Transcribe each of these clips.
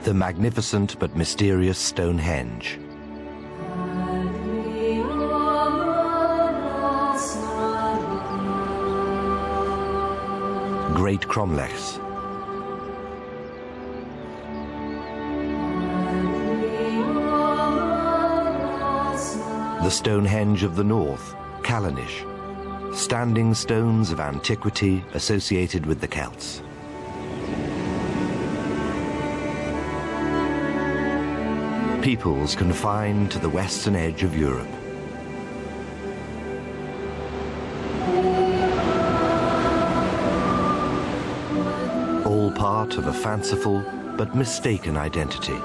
The magnificent but mysterious Stonehenge. Great cromlechs. The Stonehenge of the North, Callanish, standing stones of antiquity associated with the Celts. Peoples confined to the western edge of Europe. All part of a fanciful but mistaken identity.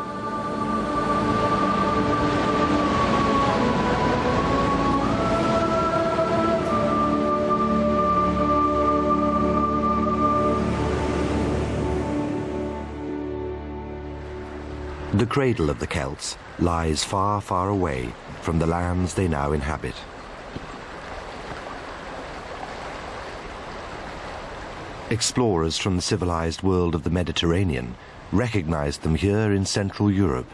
The cradle of the Celts lies far, far away from the lands they now inhabit. Explorers from the civilized world of the Mediterranean recognized them here in Central Europe,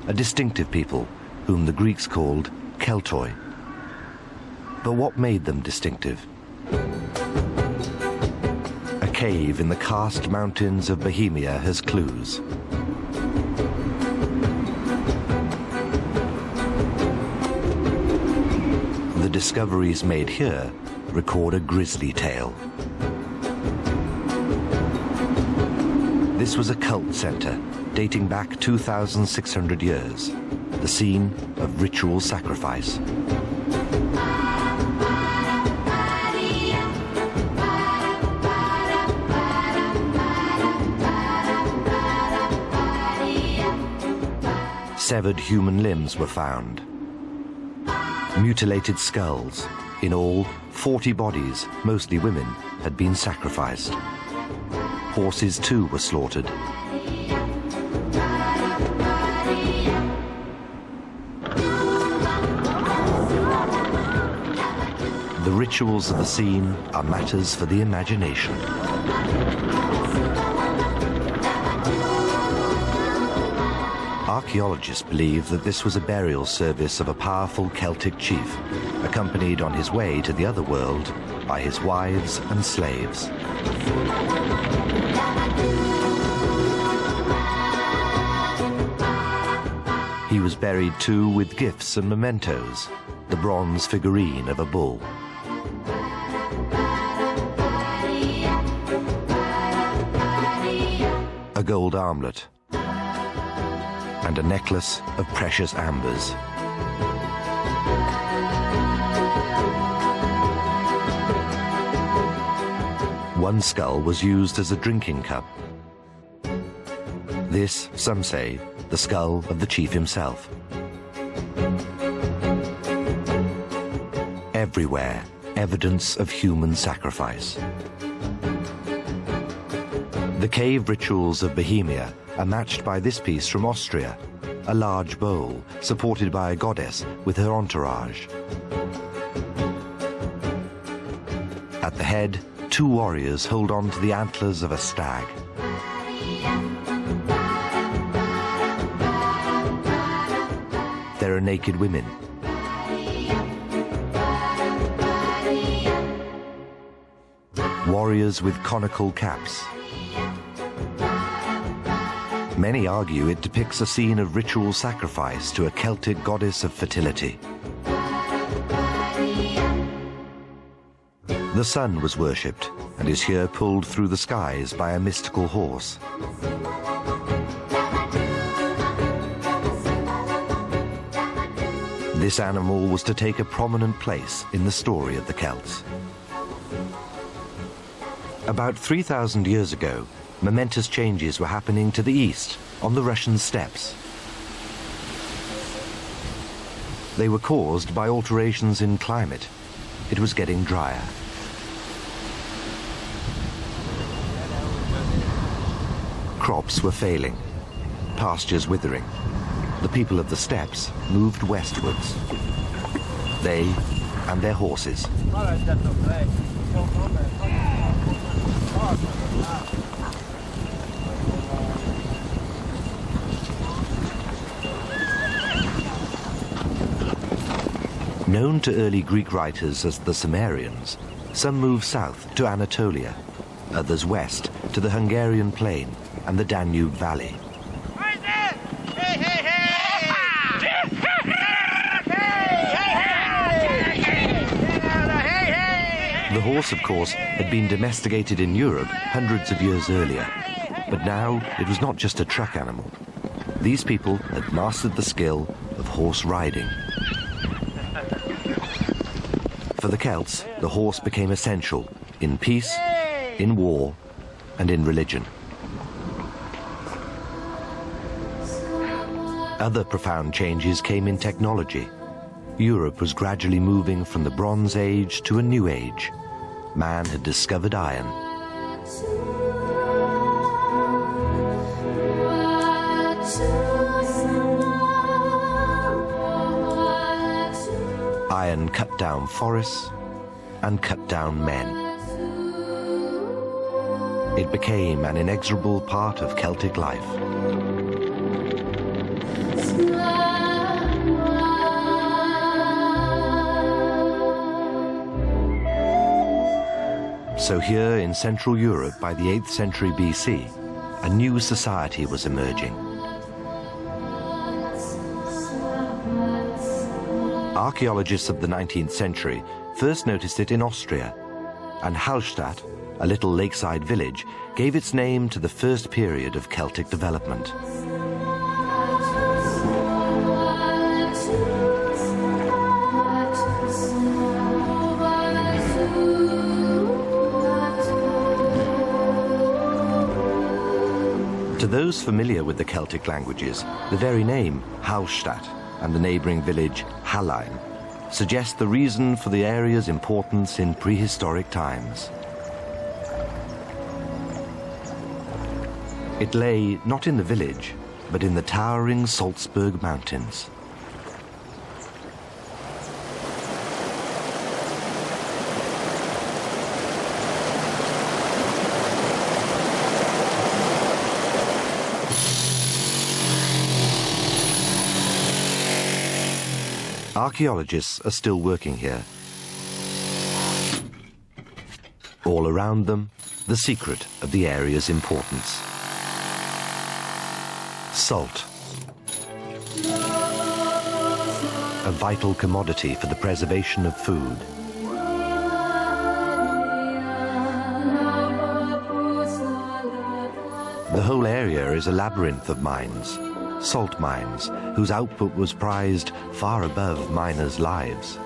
a distinctive people whom the Greeks called Keltoi. But what made them distinctive? A cave in the karst mountains of Bohemia has clues. The discoveries made here record a grisly tale. This was a cult center dating back 2,600 years, the scene of ritual sacrifice. Severed human limbs were found. Mutilated skulls. In all, 40 bodies, mostly women, had been sacrificed. Horses too were slaughtered. The rituals of the scene are matters for the imagination. Archaeologists believe that this was a burial service of a powerful Celtic chief, accompanied on his way to the other world by his wives and slaves. He was buried too with gifts and mementos, the bronze figurine of a bull. A gold armlet, and a necklace of precious ambers. One skull was used as a drinking cup. This, some say, the skull of the chief himself. Everywhere, evidence of human sacrifice. The cave rituals of Bohemia are matched by this piece from Austria, a large bowl supported by a goddess with her entourage. At the head, two warriors hold on to the antlers of a stag. There are naked women. Warriors with conical caps. Many argue it depicts a scene of ritual sacrifice to a Celtic goddess of fertility. The sun was worshipped and is here pulled through the skies by a mystical horse. This animal was to take a prominent place in the story of the Celts. About 3,000 years ago, momentous changes were happening to the east, on the Russian steppes. They were caused by alterations in climate. It was getting drier. Crops were failing, pastures withering. The people of the steppes moved westwards. They and their horses. Known to early Greek writers as the Sumerians, some moved south to Anatolia, others west to the Hungarian plain and the Danube Valley. The horse, of course, had been domesticated in Europe hundreds of years earlier, but now it was not just a truck animal. These people had mastered the skill of horse riding. For the Celts, the horse became essential in peace, in war, and in religion. Other profound changes came in technology. Europe was gradually moving from the Bronze Age to a new age. Man had discovered iron. Iron cut down forests and cut down men. It became an inexorable part of Celtic life. So here in Central Europe by the 8th century BC, a new society was emerging. Archaeologists of the 19th century first noticed it in Austria, and Hallstatt, a little lakeside village, gave its name to the first period of Celtic development. To those familiar with the Celtic languages, the very name Hallstatt and the neighbouring village Hallein suggest the reason for the area's importance in prehistoric times. It lay not in the village, but in the towering Salzburg Mountains. Archaeologists are still working here. All around them, the secret of the area's importance. Salt. A vital commodity for the preservation of food. The whole area is a labyrinth of mines. Salt mines, whose output was prized far above miners' lives.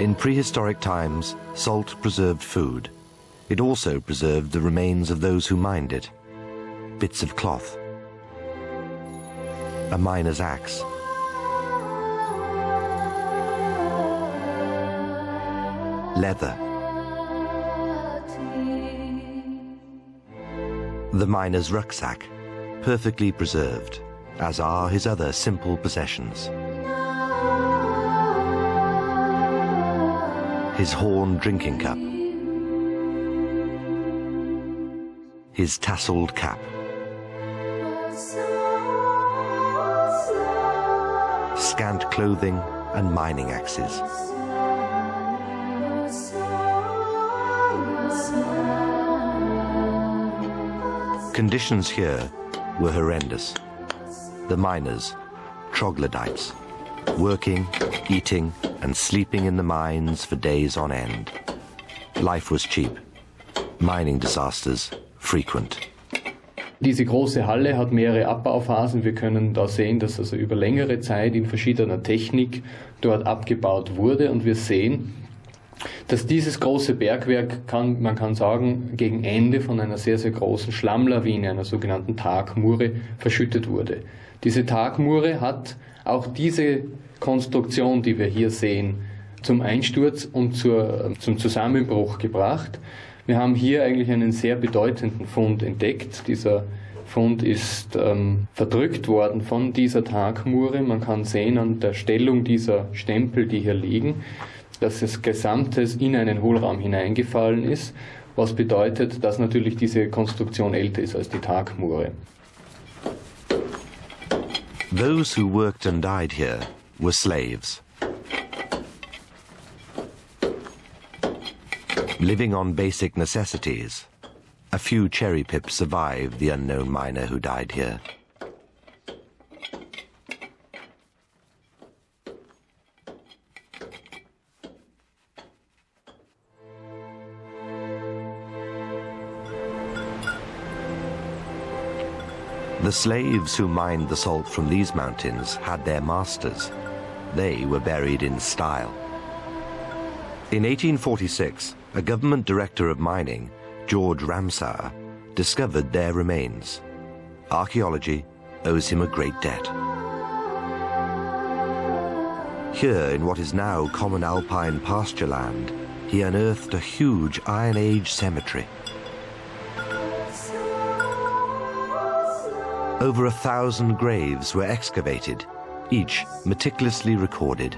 In prehistoric times, salt preserved food. It also preserved the remains of those who mined it. Bits of cloth, a miner's axe, leather, the miner's rucksack, perfectly preserved, as are his other simple possessions. His horn drinking cup, his tasseled cap, scant clothing and mining axes. Conditions here were horrendous. The miners, troglodytes, working, eating, and sleeping in the mines for days on end. Life was cheap. Mining disasters frequent. Diese große Halle hat mehrere Abbauphasen. Wir können da sehen, dass also über längere Zeit in verschiedener Technik dort abgebaut wurde. Und wir sehen, dass dieses große Bergwerk, man kann sagen, gegen Ende von einer sehr, sehr großen Schlammlawine, einer sogenannten Tagmure, verschüttet wurde. Diese Tagmure hat auch diese Konstruktion, die wir hier sehen, zum Einsturz und zum Zusammenbruch gebracht. Wir haben hier eigentlich einen sehr bedeutenden Fund entdeckt. Dieser Fund ist verdrückt worden von dieser Tagmure. Man kann sehen an der Stellung dieser Stempel, die hier liegen, dass das Gesamte in einen Hohlraum hineingefallen ist was bedeutet, dass natürlich diese Konstruktion älter ist als die Tagmure. Those who worked and died here were slaves. Living on basic necessities, a few cherry pips survived the unknown miner who died here. The slaves who mined the salt from these mountains had their masters. They were buried in style. In 1846, a government director of mining, George Ramsar, discovered their remains. Archaeology owes him a great debt. Here, in what is now common alpine pasture land, he unearthed a huge Iron Age cemetery. Over 1,000 graves were excavated, each meticulously recorded.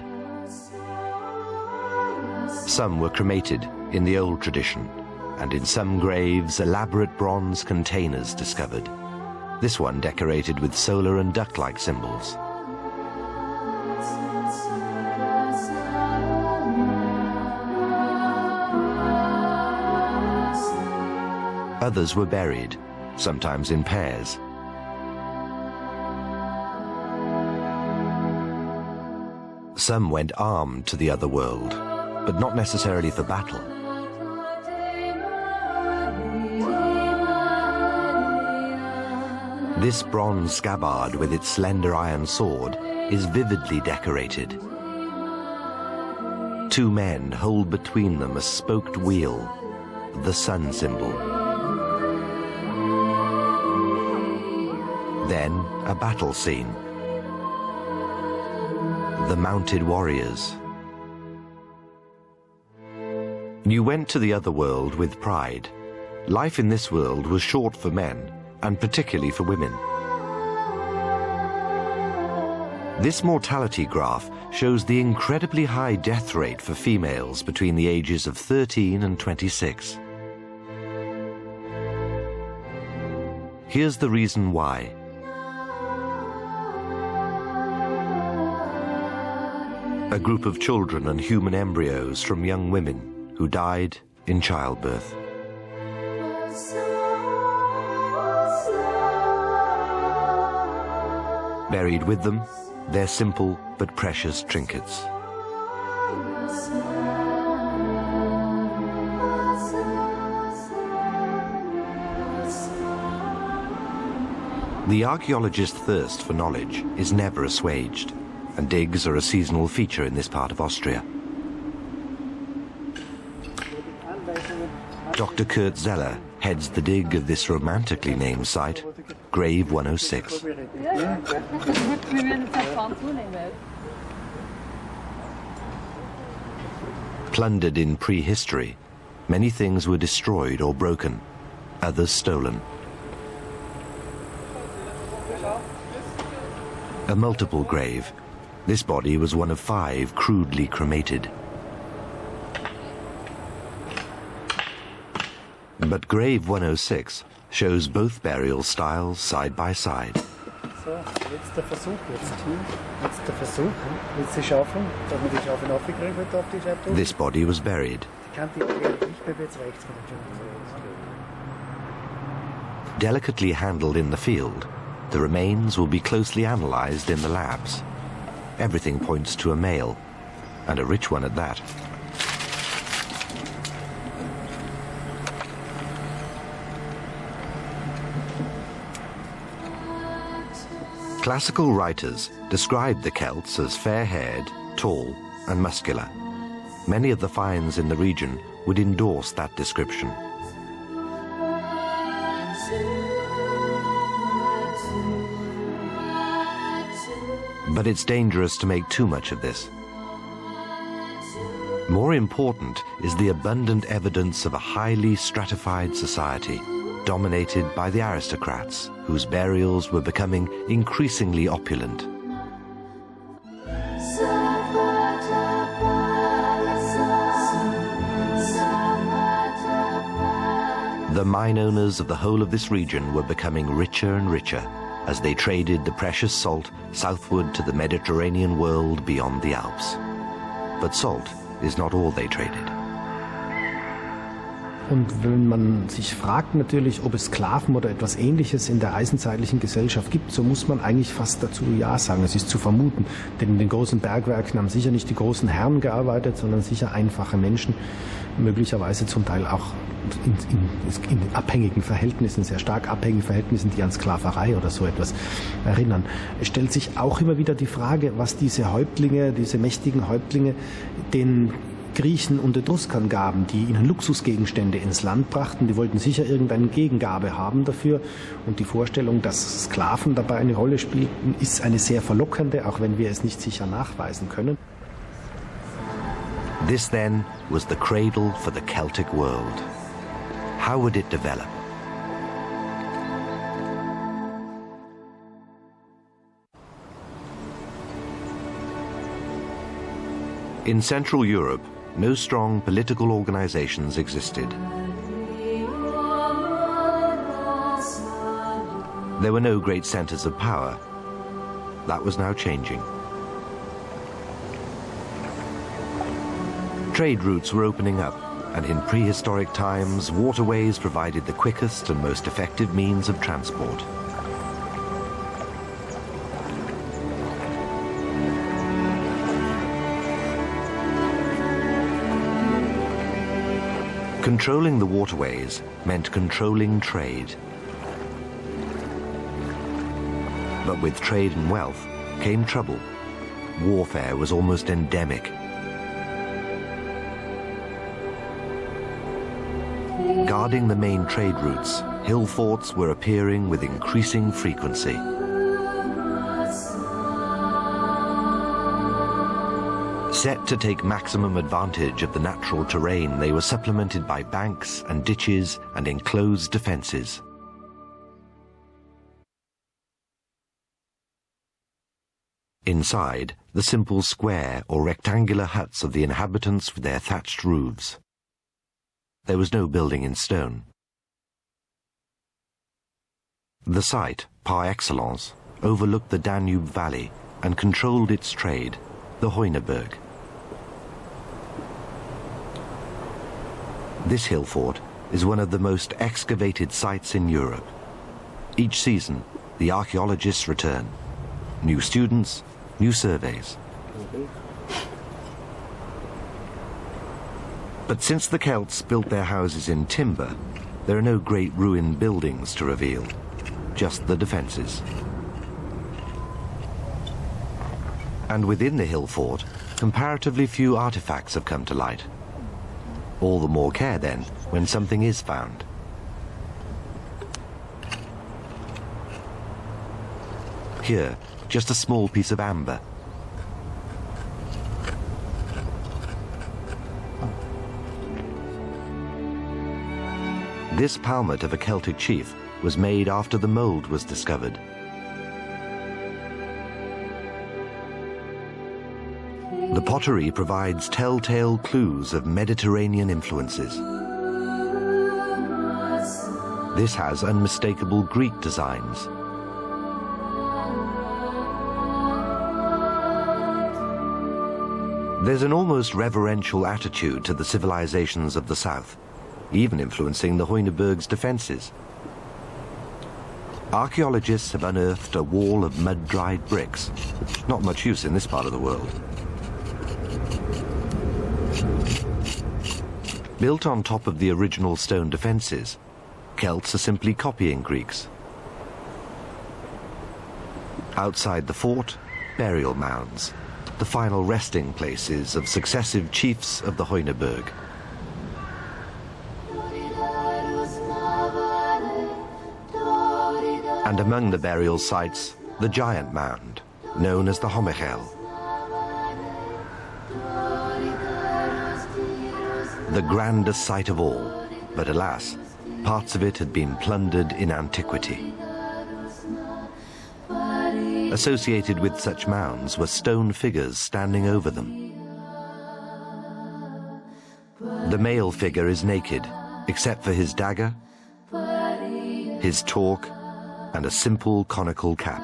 Some were cremated in the old tradition, and in some graves elaborate bronze containers discovered, this one decorated with solar and duck-like symbols. Others were buried, sometimes in pairs. Some went armed to the other world, but not necessarily for battle. This bronze scabbard with its slender iron sword is vividly decorated. Two men hold between them a spoked wheel, the sun symbol. Then a battle scene. The mounted warriors. You went to the other world with pride. Life in this world was short for men, and particularly for women. This mortality graph shows the incredibly high death rate for females between the ages of 13 and 26. Here's the reason why. A group of children and human embryos from young women who died in childbirth. Buried with them, their simple but precious trinkets. The archaeologist's thirst for knowledge is never assuaged, and digs are a seasonal feature in this part of Austria. Dr. Kurt Zeller heads the dig of this romantically named site, Grave 106. Plundered in prehistory, many things were destroyed or broken, others stolen. A multiple grave. This body was one of 5 crudely cremated. But Grave 106 shows both burial styles side by side. So, jetzt der Versuch, jetzt hier, jetzt der Versuch, jetzt die Schaufel, dass man die Schaufel aufgekriegt wird auf die Scheibe. This body was buried. Die Kante nicht mehr jetzt rechts von der Schaufel. Delicately handled in the field, the remains will be closely analyzed in the labs. Everything points to a male, and a rich one at that. Classical writers described the Celts as fair-haired, tall, and muscular. Many of the finds in the region would endorse that description. But it's dangerous to make too much of this. More important is the abundant evidence of a highly stratified society, dominated by the aristocrats, whose burials were becoming increasingly opulent. The mine owners of the whole of this region were becoming richer and richer as they traded the precious salt southward to the Mediterranean world beyond the Alps. But salt is not all they traded. Und wenn man sich fragt natürlich, ob es Sklaven oder etwas Ähnliches in der eisenzeitlichen Gesellschaft gibt, so muss man eigentlich fast dazu Ja sagen. Es ist zu vermuten, denn in den großen Bergwerken haben sicher nicht die großen Herren gearbeitet, sondern sicher einfache Menschen, möglicherweise zum Teil auch in abhängigen Verhältnissen, sehr stark abhängigen Verhältnissen, die an Sklaverei oder so etwas erinnern. Es stellt sich auch immer wieder die Frage, was diese Häuptlinge, diese mächtigen Häuptlinge, den Griechen und Etruskern gaben, die ihnen Luxusgegenstände ins Land brachten. Die wollten sicher irgendeine Gegengabe haben dafür. Und die Vorstellung, dass Sklaven dabei eine Rolle spielten, ist eine sehr verlockende, auch wenn wir es nicht sicher nachweisen können. This then was the cradle for the Celtic world. How would it develop? In Central Europe, no strong political organizations existed. There were no great centers of power. That was now changing. Trade routes were opening up, and in prehistoric times, waterways provided the quickest and most effective means of transport. Controlling the waterways meant controlling trade. But with trade and wealth came trouble. Warfare was almost endemic. Guarding the main trade routes, hill forts were appearing with increasing frequency. Set to take maximum advantage of the natural terrain, they were supplemented by banks and ditches and enclosed defences. Inside, the simple square or rectangular huts of the inhabitants with their thatched roofs. There was no building in stone. The site, par excellence, overlooked the Danube Valley and controlled its trade, the Heuneberg. This hill fort is one of the most excavated sites in Europe. Each season, the archaeologists return. New students, new surveys. But since the Celts built their houses in timber, there are no great ruined buildings to reveal, just the defences. And within the hill fort, comparatively few artifacts have come to light. All the more care, then, when something is found. Here, just a small piece of amber. This palmet of a Celtic chief was made after the mould was discovered. The pottery provides telltale clues of Mediterranean influences. This has unmistakable Greek designs. There's an almost reverential attitude to the civilizations of the south, even influencing the Heuneberg's defenses. Archaeologists have unearthed a wall of mud-dried bricks, not much use in this part of the world. Built on top of the original stone defences, Celts are simply copying Greeks. Outside the fort, burial mounds, the final resting places of successive chiefs of the Heuneberg. And among the burial sites, the giant mound, known as the Homechel. The grandest sight of all, but alas, parts of it had been plundered in antiquity. Associated with such mounds were stone figures standing over them. The male figure is naked, except for his dagger, his talk, and a simple conical cap.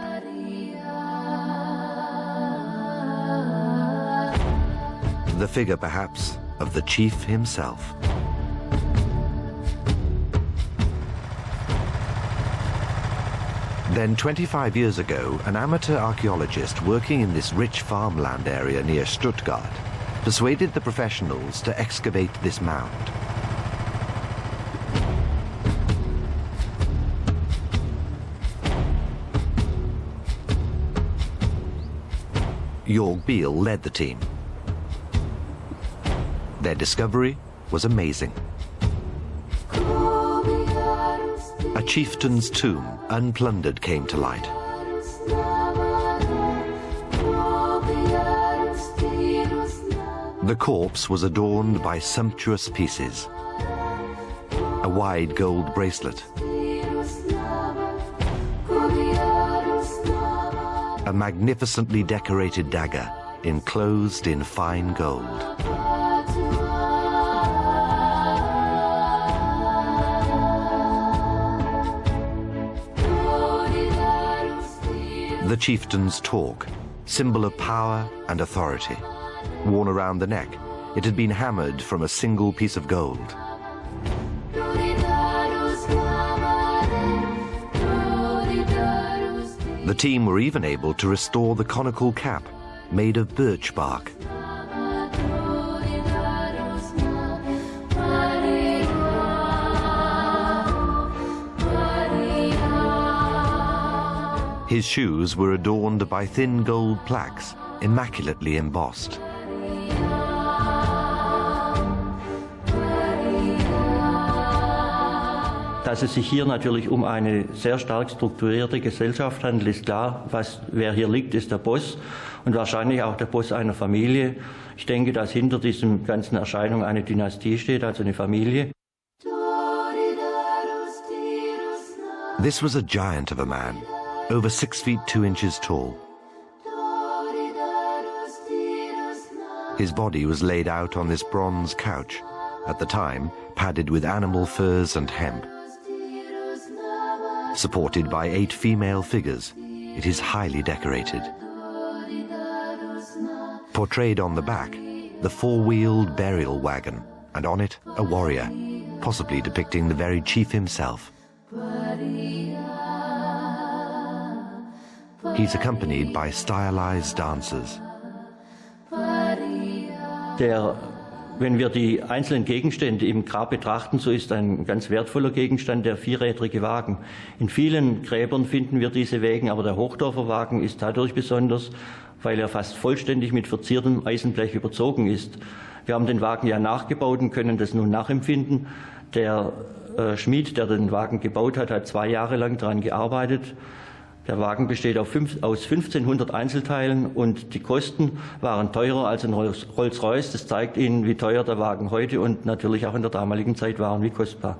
The figure, perhaps, of the chief himself. Then 25 years ago, an amateur archaeologist working in this rich farmland area near Stuttgart persuaded the professionals to excavate this mound. Jörg Biel led the team. Their discovery was amazing. A chieftain's tomb, unplundered, came to light. The corpse was adorned by sumptuous pieces. A wide gold bracelet. A magnificently decorated dagger enclosed in fine gold. The chieftain's torque, symbol of power and authority. Worn around the neck, it had been hammered from a single piece of gold. The team were even able to restore the conical cap, made of birch bark. His shoes were adorned by thin gold plaques, immaculately embossed. Dass es sich hier natürlich um eine sehr stark strukturierte Gesellschaft handelt, ist klar. Wer hier liegt, ist der Boss und wahrscheinlich auch der Boss einer Familie. Ich denke, dass hinter diesen ganzen Erscheinungen eine Dynastie steht, also eine Familie. This was a giant of a man, over 6 feet 2 inches tall. His body was laid out on this bronze couch, at the time padded with animal furs and hemp. Supported by 8 female figures, it is highly decorated. Portrayed on the back, the 4-wheeled burial wagon, and on it a warrior, possibly depicting the very chief himself. He's accompanied by stylized dancers. Wenn wir die einzelnen Gegenstände im Grab betrachten, so ist ein ganz wertvoller Gegenstand der vierrädrige Wagen. In vielen Gräbern finden wir diese Wägen, aber der Hochdorfer Wagen ist dadurch besonders, weil er fast vollständig mit verziertem Eisenblech überzogen ist. Wir haben den Wagen ja nachgebaut und können das nun nachempfinden. Der Schmied, der den Wagen gebaut hat, hat 2 Jahre lang daran gearbeitet. Der Wagen besteht aus 1500 Einzelteilen und die Kosten waren teurer als ein Rolls-Royce. Das zeigt Ihnen, wie teuer der Wagen heute und natürlich auch in der damaligen Zeit war und wie kostbar.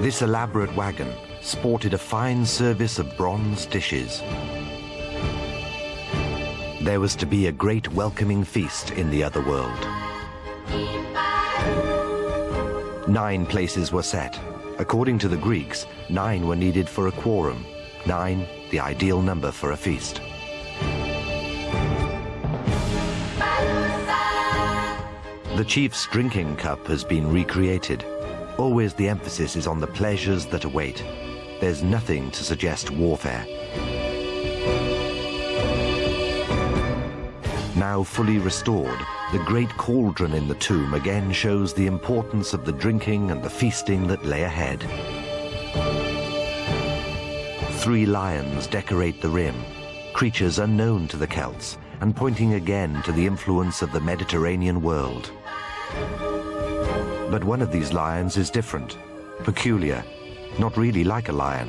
This elaborate wagon sported a fine service of bronze dishes. There was to be a great welcoming feast in the other world. 9 places were set. According to the Greeks, 9 were needed for a quorum. 9, the ideal number for a feast. The chief's drinking cup has been recreated. Always the emphasis is on the pleasures that await. There's nothing to suggest warfare. Now fully restored, the great cauldron in the tomb again shows the importance of the drinking and the feasting that lay ahead. 3 lions decorate the rim, creatures unknown to the Celts, and pointing again to the influence of the Mediterranean world. But one of these lions is different, peculiar, not really like a lion.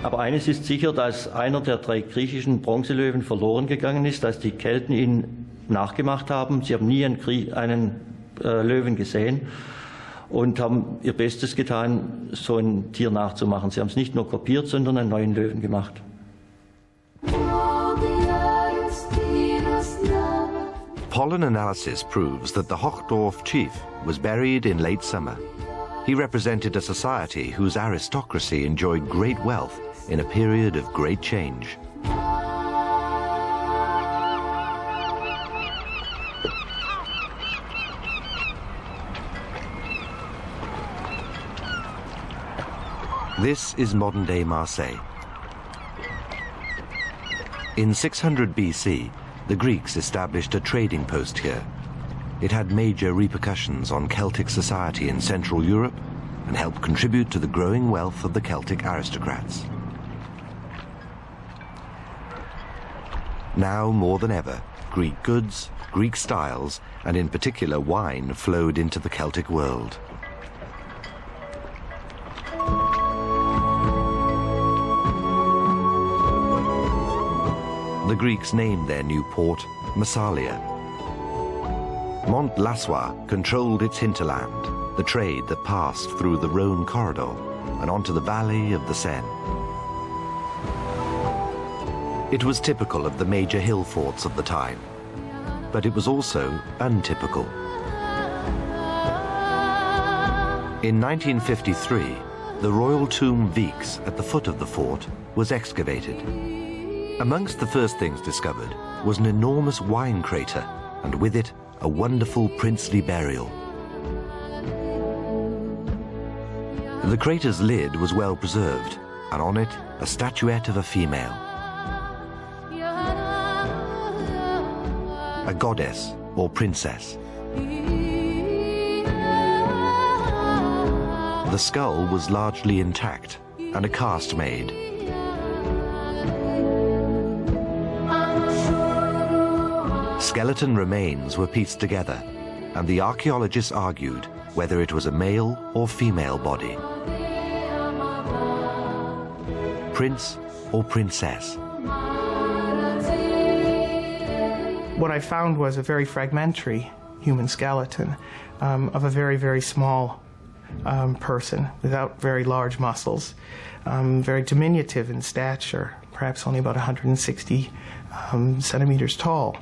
Aber eines ist sicher, dass einer der 3 griechischen Bronzelöwen verloren gegangen ist, dass die Kelten ihn nachgemacht haben. Sie haben nie einen Löwen gesehen und haben ihr Bestes getan, so ein Tier nachzumachen. Sie haben es nicht nur kopiert, sondern einen neuen Löwen gemacht. pollen analysis proves that the Hochdorf chief was buried in late summer. He represented a society whose aristocracy enjoyed great wealth in a period of great change. This is modern-day Marseille. In 600 BC, the Greeks established a trading post here. It had major repercussions on Celtic society in Central Europe and helped contribute to the growing wealth of the Celtic aristocrats. Now more than ever, Greek goods, Greek styles, and in particular wine flowed into the Celtic world. The Greeks named their new port Massalia. Mont Lassois controlled its hinterland, the trade that passed through the Rhone corridor and onto the valley of the Seine. It was typical of the major hill forts of the time, but it was also untypical. In 1953, the royal tomb Vix at the foot of the fort was excavated. Amongst the first things discovered was an enormous wine crater, and with it, a wonderful princely burial. The crater's lid was well preserved, and on it, a statuette of a female. A goddess or princess. The skull was largely intact, and a cast made. Skeleton remains were pieced together, and the archaeologists argued whether it was a male or female body. Prince or princess. What I found was a very fragmentary human skeleton of a very, very small person without very large muscles, very diminutive in stature, perhaps only about 160 centimeters tall.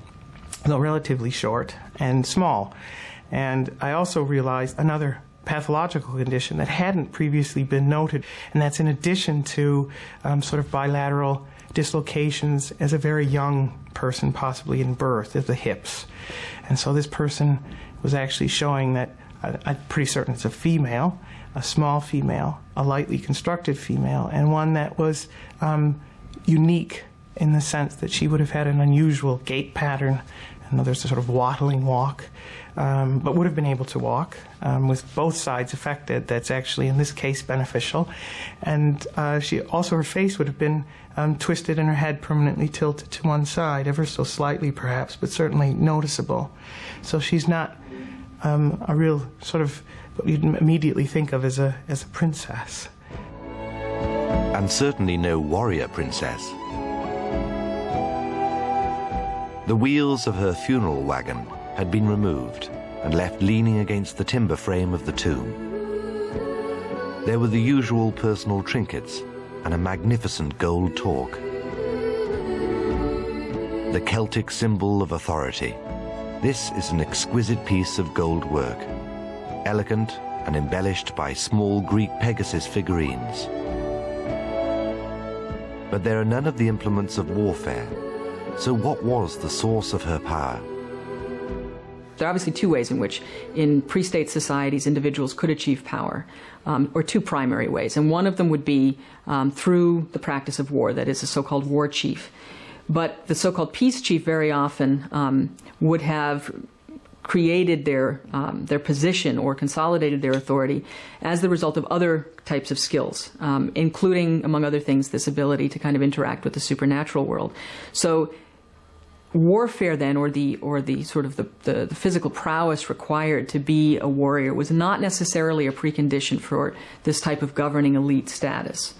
Though relatively short and small. And I also realized another pathological condition that hadn't previously been noted, and that's in addition to sort of bilateral dislocations as a very young person, possibly in birth, at the hips. And so this person was actually showing that I'm pretty certain it's a female, a small female, a lightly constructed female, and one that was unique in the sense that she would have had an unusual gait pattern. There's a sort of waddling walk, but would have been able to walk with both sides affected. That's actually, in this case, beneficial. And she also, her face would have been twisted and her head permanently tilted to one side, ever so slightly perhaps, but certainly noticeable. So she's not a real sort of what you'd immediately think of as a princess. And certainly no warrior princess. The wheels of her funeral wagon had been removed and left leaning against the timber frame of the tomb. There were the usual personal trinkets and a magnificent gold torque. The Celtic symbol of authority. This is an exquisite piece of gold work, elegant and embellished by small Greek Pegasus figurines. But there are none of the implements of warfare. So what was the source of her power? There are obviously two ways in which, in pre-state societies, individuals could achieve power, or two primary ways. And one of them would be through the practice of war, that is, a so-called war chief. But the so-called peace chief very often would have created their position or consolidated their authority as the result of other types of skills, including, among other things, this ability to kind of interact with the supernatural world. So warfare then, or the sort of the physical prowess required to be a warrior, was not necessarily a precondition for this type of governing elite status.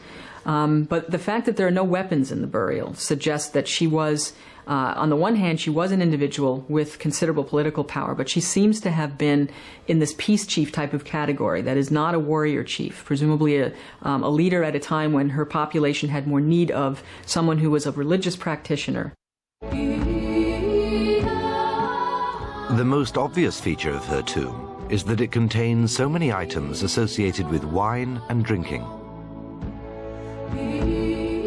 But the fact that there are no weapons in the burial suggests that she was, on the one hand, she was an individual with considerable political power, but she seems to have been in this peace chief type of category, that is not a warrior chief, presumably a leader at a time when her population had more need of someone who was a religious practitioner. The most obvious feature of her tomb is that it contains so many items associated with wine and drinking.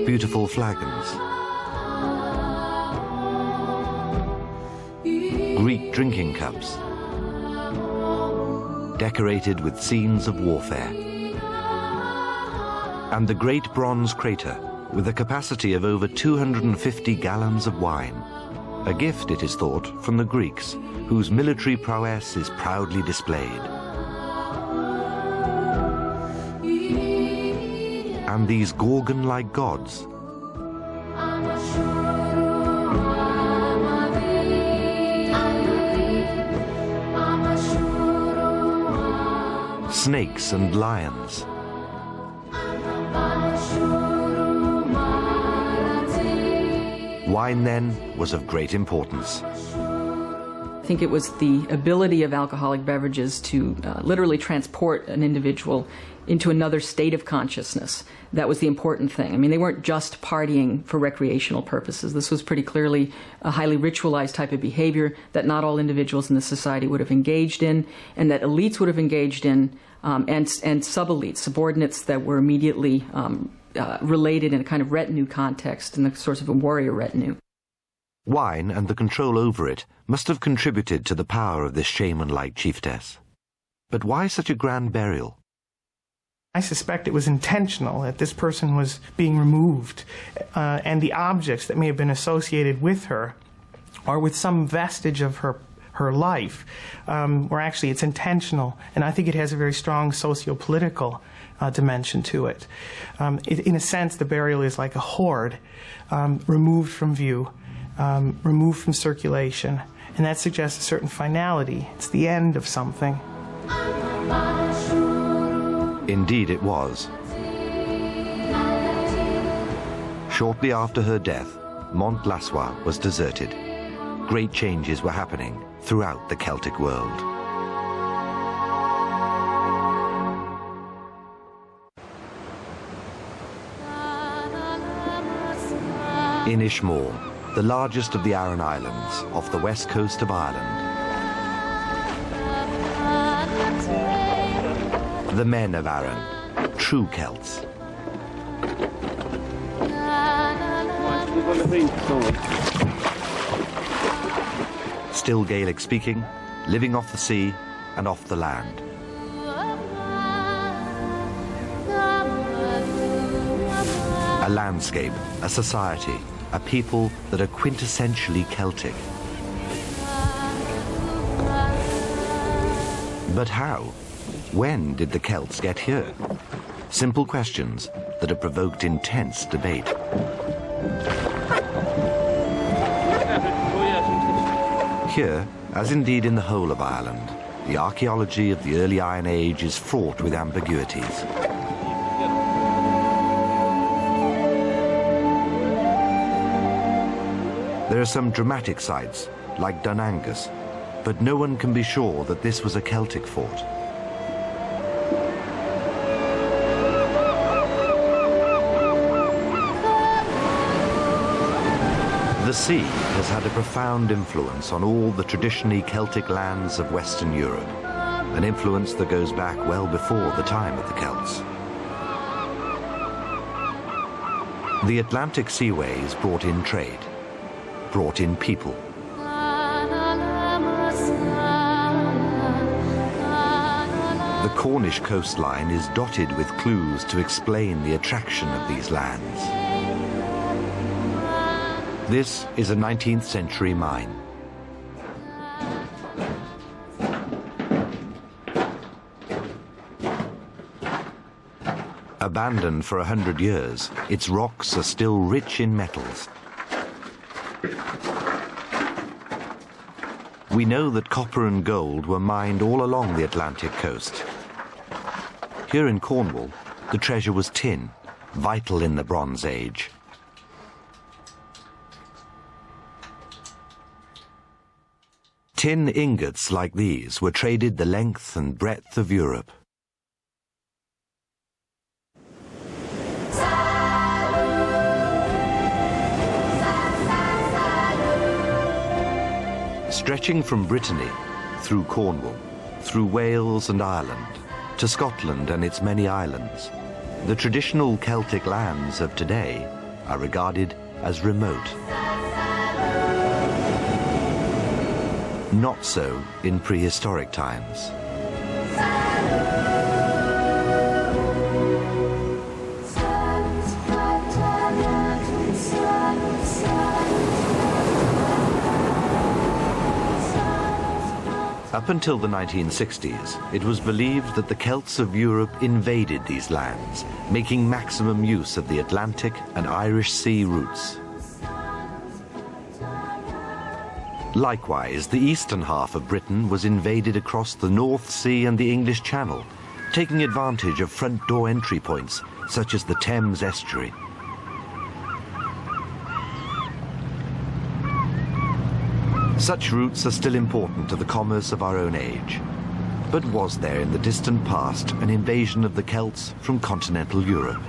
Beautiful flagons, Greek drinking cups, decorated with scenes of warfare, and the great bronze crater with a capacity of over 250 gallons of wine, a gift, it is thought, from the Greeks, whose military prowess is proudly displayed. And these Gorgon-like gods, snakes and lions, wine then was of great importance. I think it was the ability of alcoholic beverages to literally transport an individual into another state of consciousness. That was the important thing. I mean, they weren't just partying for recreational purposes. This was pretty clearly a highly ritualized type of behavior that not all individuals in the society would have engaged in, and that elites would have engaged in, and sub-elites, subordinates that were immediately related in a kind of retinue context, in the sort of a warrior retinue. Wine and the control over it must have contributed to the power of this shaman-like chiefess. But why such a grand burial? I suspect it was intentional, that this person was being removed, and the objects that may have been associated with her, or with some vestige of her life, were actually, it's intentional, and I think it has a very strong socio-political dimension to it. In a sense, the burial is like a hoard, removed from view, removed from circulation, and that suggests a certain finality. It's the end of something. Indeed it was. Shortly after her death, Mont-Lassois was deserted. Great changes were happening throughout the Celtic world. In Ishmael, the largest of the Aran Islands, off the west coast of Ireland, the men of Aran, true Celts. Still Gaelic speaking, living off the sea and off the land. A landscape, a society, a people that are quintessentially Celtic. But how? When did the Celts get here? Simple questions that have provoked intense debate. Here, as indeed in the whole of Ireland, the archaeology of the early Iron Age is fraught with ambiguities. There are some dramatic sites, like Dunangus, but no one can be sure that this was a Celtic fort. The sea has had a profound influence on all the traditionally Celtic lands of Western Europe, an influence that goes back well before the time of the Celts. The Atlantic seaways brought in trade, brought in people. The Cornish coastline is dotted with clues to explain the attraction of these lands. This is a 19th century mine. Abandoned for 100 years, its rocks are still rich in metals. We know that copper and gold were mined all along the Atlantic coast. Here in Cornwall, the treasure was tin, vital in the Bronze Age. Tin ingots like these were traded the length and breadth of Europe. Stretching from Brittany, through Cornwall, through Wales and Ireland, to Scotland and its many islands, the traditional Celtic lands of today are regarded as remote. Not so in prehistoric times. Up until the 1960s, it was believed that the Celts of Europe invaded these lands, making maximum use of the Atlantic and Irish Sea routes. Likewise, the eastern half of Britain was invaded across the North Sea and the English Channel, taking advantage of front door entry points such as the Thames estuary. Such routes are still important to the commerce of our own age. But was there in the distant past an invasion of the Celts from continental Europe?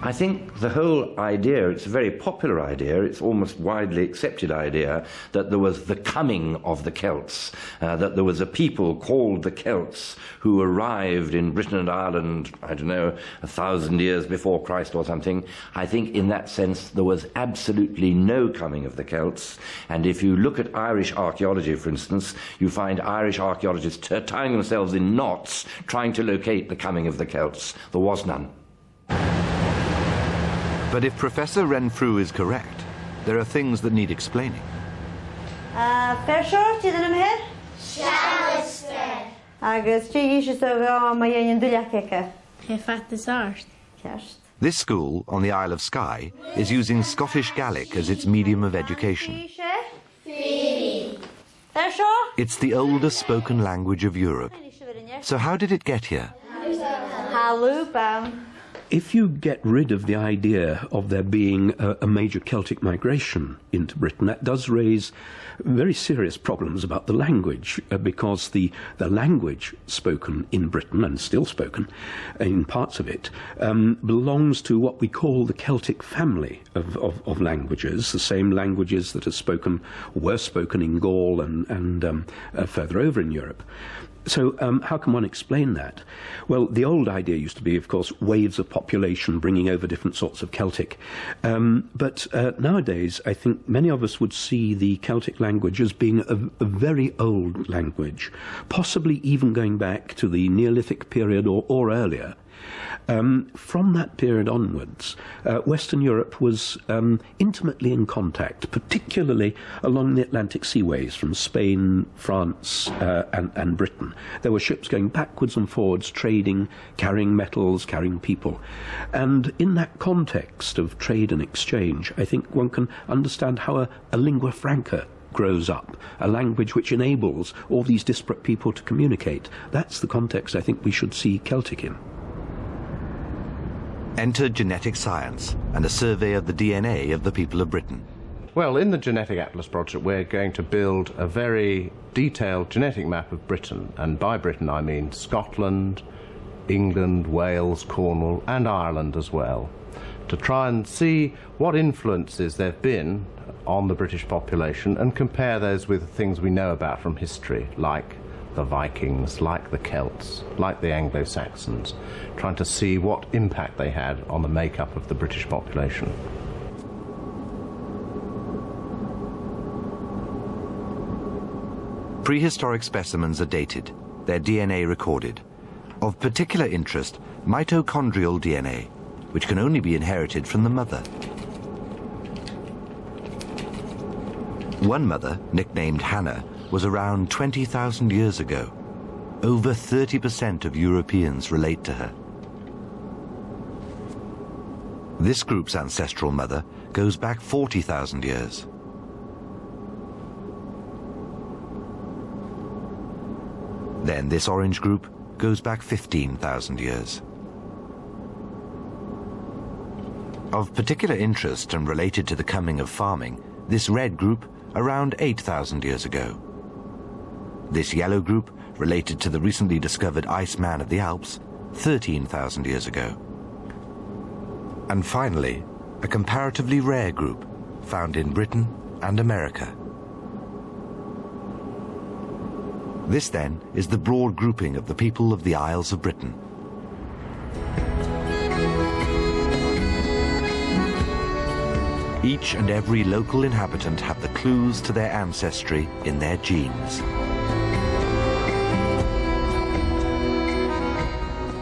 I think the whole idea, it's a very popular idea, it's almost widely accepted idea, that there was the coming of the Celts, that there was a people called the Celts who arrived in Britain and Ireland, I don't know, 1,000 years before Christ or something. I think in that sense there was absolutely no coming of the Celts. And if you look at Irish archaeology, for instance, you find Irish archaeologists tying themselves in knots trying to locate the coming of the Celts. There was none. But if Professor Renfrew is correct, there are things that need explaining. Fershor, ti dynam her? Shalister. Agus ti ishe so go ma yen duliakeke. He fattas art. Kerst. This school on the Isle of Skye is using Scottish Gaelic as its medium of education. Fershor? It's the oldest spoken language of Europe. So how did it get here? Halupam. If you get rid of the idea of there being a major Celtic migration into Britain, that does raise very serious problems about the language, because the language spoken in Britain, and still spoken in parts of it, belongs to what we call the Celtic family of languages, the same languages that were spoken in Gaul and further over in Europe. So how can one explain that? Well, the old idea used to be, of course, waves of population bringing over different sorts of Celtic. But nowadays, I think many of us would see the Celtic language as being a very old language, possibly even going back to the Neolithic period or earlier. From that period onwards, Western Europe was intimately in contact, particularly along the Atlantic seaways from Spain, France, and Britain. There were ships going backwards and forwards, trading, carrying metals, carrying people. And in that context of trade and exchange, I think one can understand how a lingua franca grows up, a language which enables all these disparate people to communicate. That's the context I think we should see Celtic in. Enter genetic science and a survey of the DNA of the people of Britain. Well, in the Genetic Atlas project, we're going to build a very detailed genetic map of Britain, and by Britain I mean Scotland, England, Wales, Cornwall, and Ireland as well, to try and see what influences there have been on the British population and compare those with things we know about from history, like the Vikings, like the Celts, like the Anglo-Saxons, trying to see what impact they had on the makeup of the British population. Prehistoric specimens are dated, their DNA recorded. Of particular interest, mitochondrial DNA, which can only be inherited from the mother. One mother, nicknamed Hannah, was around 20,000 years ago. Over 30% of Europeans relate to her. This group's ancestral mother goes back 40,000 years. Then this orange group goes back 15,000 years. Of particular interest and related to the coming of farming, this red group around 8,000 years ago. This yellow group, related to the recently discovered Iceman of the Alps, 13,000 years ago. And finally, a comparatively rare group found in Britain and America This, then, is the broad grouping of the people of the Isles of Britain. Each and every local inhabitant have the clues to their ancestry in their genes.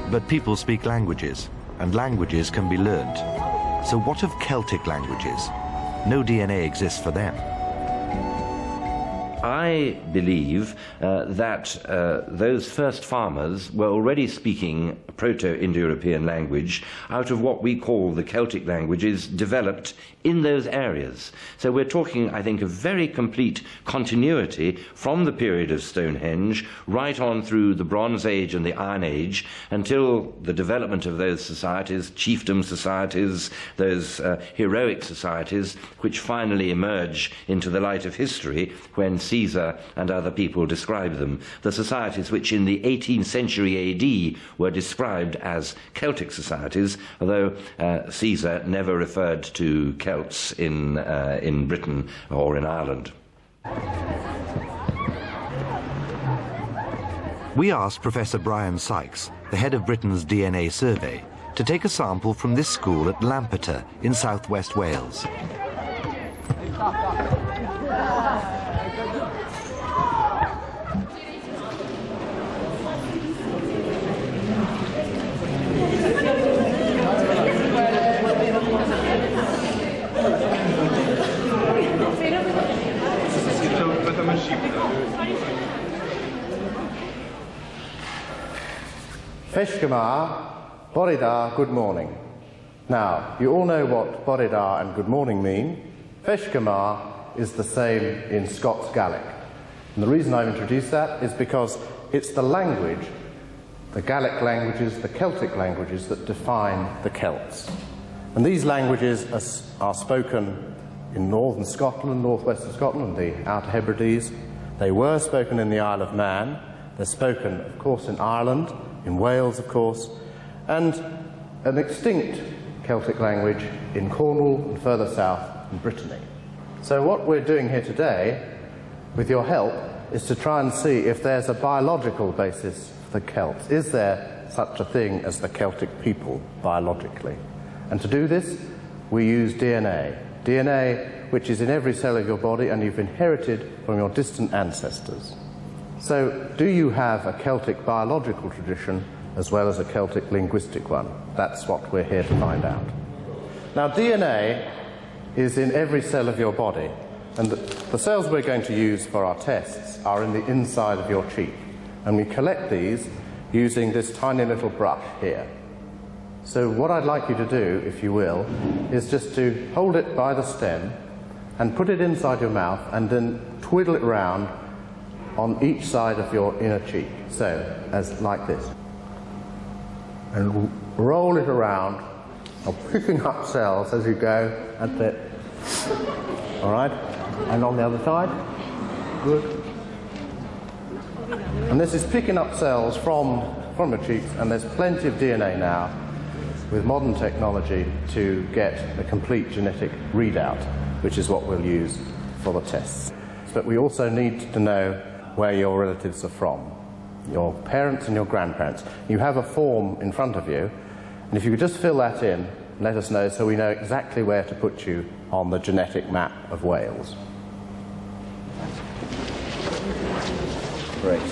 But people speak languages, and languages can be learnt. So what of Celtic languages? No DNA exists for them. I believe that those first farmers were already speaking Proto-Indo-European language out of what we call the Celtic languages developed in those areas. So we're talking, I think, of very complete continuity from the period of Stonehenge right on through the Bronze Age and the Iron Age until the development of those societies, chiefdom societies, those heroic societies, which finally emerge into the light of history when Caesar and other people describe them, the societies which in the 18th century AD were described as Celtic societies, although Caesar never referred to Celts in Britain or in Ireland. We asked Professor Brian Sykes, the head of Britain's DNA survey, to take a sample from this school at Lampeter in southwest Wales. Feshgamar, Borida, good morning. Now, you all know what Borida and good morning mean. Feshgamar is the same in Scots Gaelic. And the reason I've introduced that is because it's the language, the Gaelic languages, the Celtic languages that define the Celts. And these languages are spoken in northern Scotland, northwestern Scotland, the Outer Hebrides. They were spoken in the Isle of Man. They're spoken, of course, in Ireland, in Wales, of course, and an extinct Celtic language in Cornwall and further south in Brittany. So what we're doing here today, with your help, is to try and see if there's a biological basis for the Celts. Is there such a thing as the Celtic people biologically? And to do this, we use DNA. DNA which is in every cell of your body and you've inherited from your distant ancestors. So, do you have a Celtic biological tradition as well as a Celtic linguistic one? That's what we're here to find out. Now, DNA is in every cell of your body, and the cells we're going to use for our tests are in the inside of your cheek, and we collect these using this tiny little brush here. So what I'd like you to do, if you will, is just to hold it by the stem and put it inside your mouth and then twiddle it round on each side of your inner cheek, so, as like this. And roll it around, picking up cells as you go, that's it. All right? And on the other side. Good. And this is picking up cells from the cheeks, and there's plenty of DNA now with modern technology to get a complete genetic readout, which is what we'll use for the tests. But we also need to know where your relatives are from, your parents and your grandparents. You have a form in front of you, and if you could just fill that in, let us know so we know exactly where to put you on the genetic map of Wales. Great.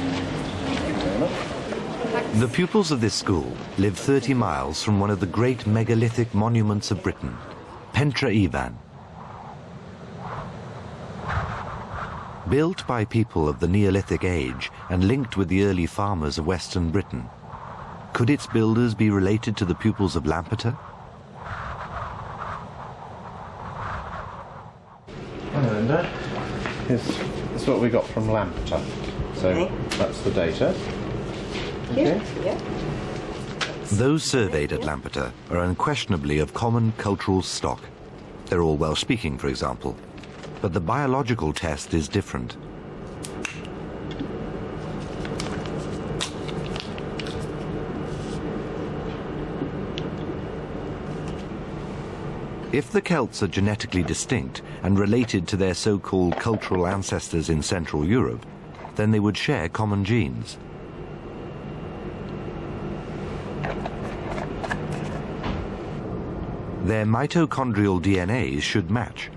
The pupils of this school live 30 miles from one of the great megalithic monuments of Britain, Pentre Ifan. Built by people of the Neolithic age and linked with the early farmers of Western Britain, could its builders be related to the pupils of Lampeter? Hello, Linda. This is what we got from Lampeter. So that's the data. Okay. Those surveyed at Lampeter are unquestionably of common cultural stock. They're all Welsh-speaking, for example. But the biological test is different. If the Celts are genetically distinct and related to their so-called cultural ancestors in Central Europe, then they would share common genes. Their mitochondrial DNAs should match.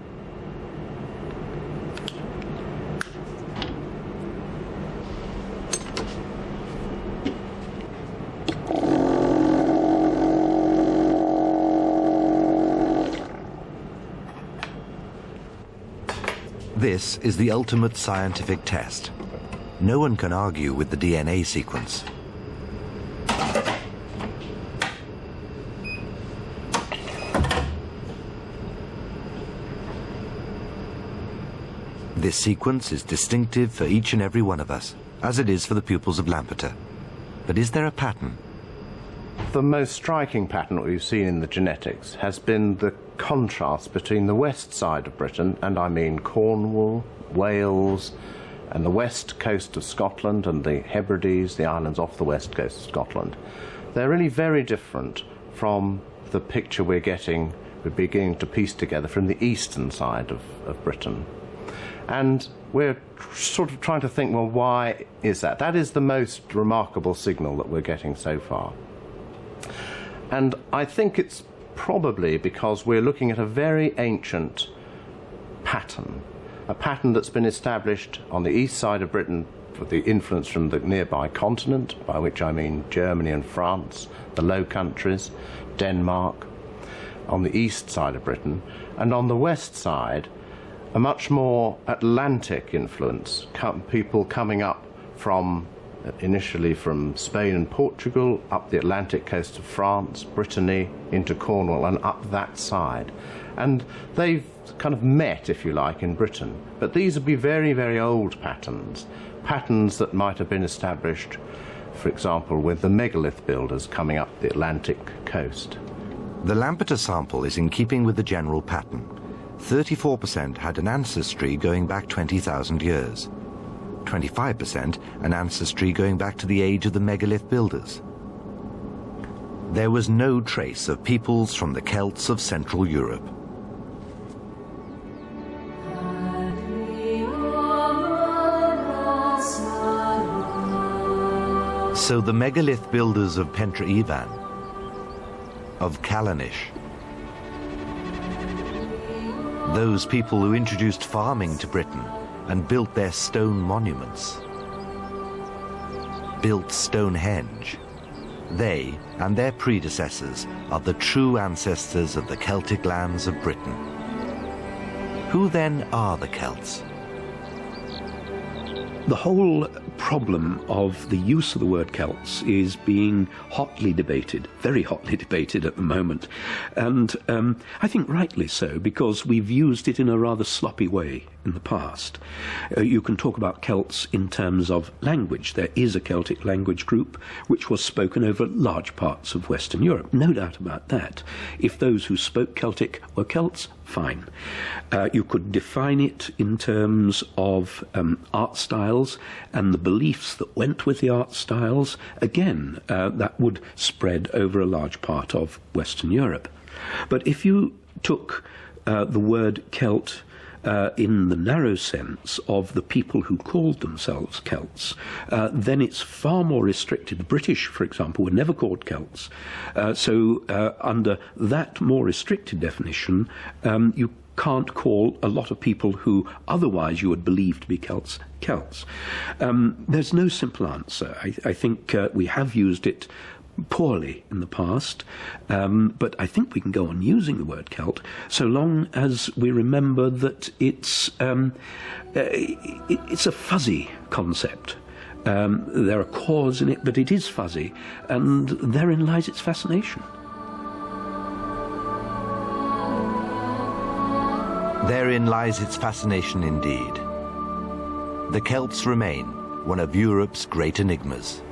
This is the ultimate scientific test. No one can argue with the DNA sequence. This sequence is distinctive for each and every one of us, as it is for the pupils of Lampeter. But is there a pattern? The most striking pattern that we've seen in the genetics has been the contrast between the west side of Britain, and I mean Cornwall, Wales, and the west coast of Scotland, and the Hebrides, the islands off the west coast of Scotland. They're really very different from the picture we're beginning to piece together from the eastern side of Britain. And we're sort of trying to think, well, why is that? That is the most remarkable signal that we're getting so far. And I think it's probably because we're looking at a very ancient pattern, a pattern that's been established on the east side of Britain with the influence from the nearby continent, by which I mean Germany and France, the Low Countries, Denmark, on the east side of Britain, and on the west side, a much more Atlantic influence, people coming up from, initially from Spain and Portugal, up the Atlantic coast of France, Brittany, into Cornwall, and up that side. And they've kind of met, if you like, in Britain. But these would be very, very old patterns, patterns that might have been established, for example, with the megalith builders coming up the Atlantic coast. The Lampeter sample is in keeping with the general pattern. 34% had an ancestry going back 20,000 years. 25% an ancestry going back to the age of the megalith builders. There was no trace of peoples from the Celts of Central Europe. So the megalith builders of Pentra Ivan, of Callanish, those people who introduced farming to Britain and built their stone monuments, built Stonehenge, they and their predecessors are the true ancestors of the Celtic lands of Britain. Who then are the Celts? The whole problem of the use of the word Celts is being hotly debated, very hotly debated at the moment, and I think rightly so, because we've used it in a rather sloppy way in the past. You can talk about Celts in terms of language. There is a Celtic language group which was spoken over large parts of Western Europe, no doubt about that. If those who spoke Celtic were Celts, fine. You could define it in terms of art styles and the beliefs that went with the art styles. Again, that would spread over a large part of Western Europe. But if you took the word Celt in the narrow sense of the people who called themselves Celts, then it's far more restricted. The British, for example, were never called Celts. So under that more restricted definition, you can't call a lot of people who otherwise you would believe to be Celts, Celts. There's no simple answer. I think we have used it poorly in the past, but I think we can go on using the word Celt so long as we remember that it's a fuzzy concept. There are cores in it, but it is fuzzy, and therein lies its fascination. Therein lies its fascination indeed. The Celts remain one of Europe's great enigmas.